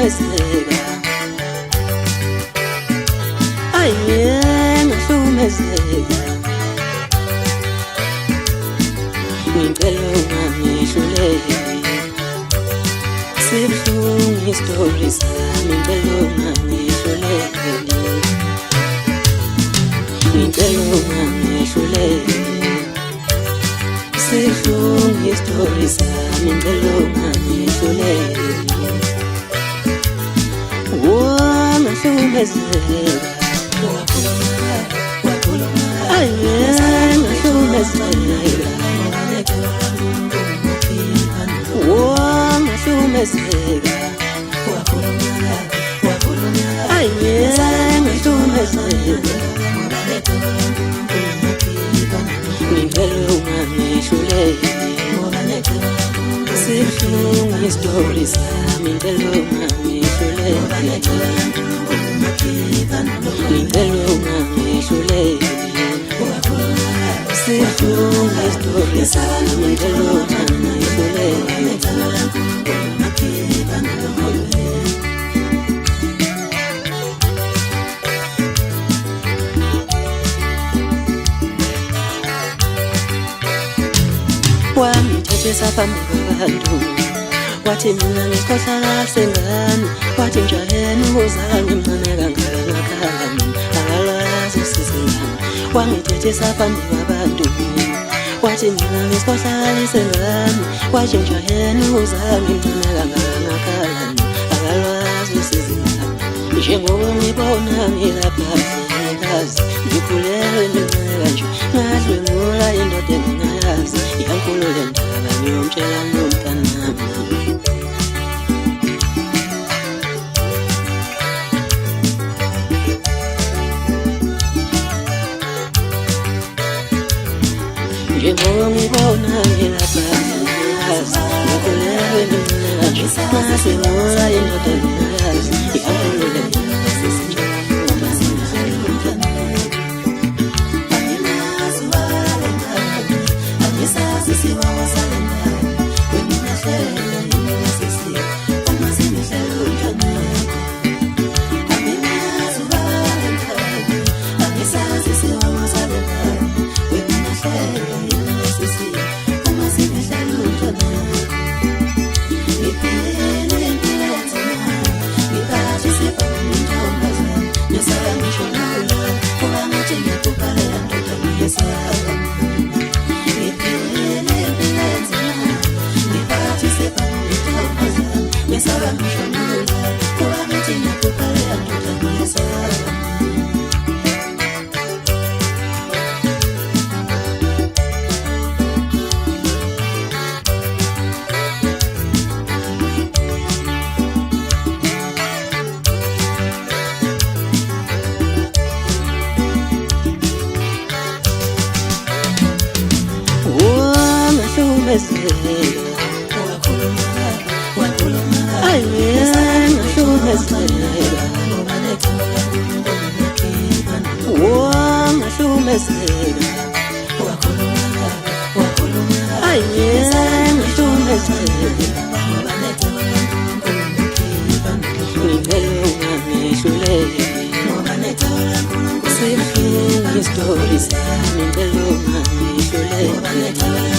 ngahlumezeka aye ngahlumezeka ngicela ungangihluleli sibuhlungu istori sami ngicela ungangihluleli ngicela ungangihluleli sibuhlungu istori sami ngicela ungangihluleli ngahlumezeka aye ngahlumezeka ngahlumezeka aye ngahlumezeka ngicela ungangihluleli sibuhlungu istori sami ngicela ungangihluleli ngicela ungangihluleli sibuhlungu istori sami ngicela ungangihluleli wangithethisa phambi kwabantu wathi mina ngisikhohlakala sengane wathi njaheni uzange mncane kangaka ngakhala mina akalwazi usizi ngami wangithethisa phambi kwabantu wathi mina ngisikhohlakala sengane wathi njaheni uzange mncane kangaka ngakhala mina akalwazi usizi ngami njengoba ngibona ngilapha ngikazi ngikhulelwe ngincane kanje ngadlwengula indoda engingayazi yankulu le ndaba ngiyomtshela nomntanami njengoba ngibona ngilapha ngikazi ngikhulelwe ngincane kanje ngadlwengula indoda engingayazi yankulu le ndaba Stories, I'm in the room, I'm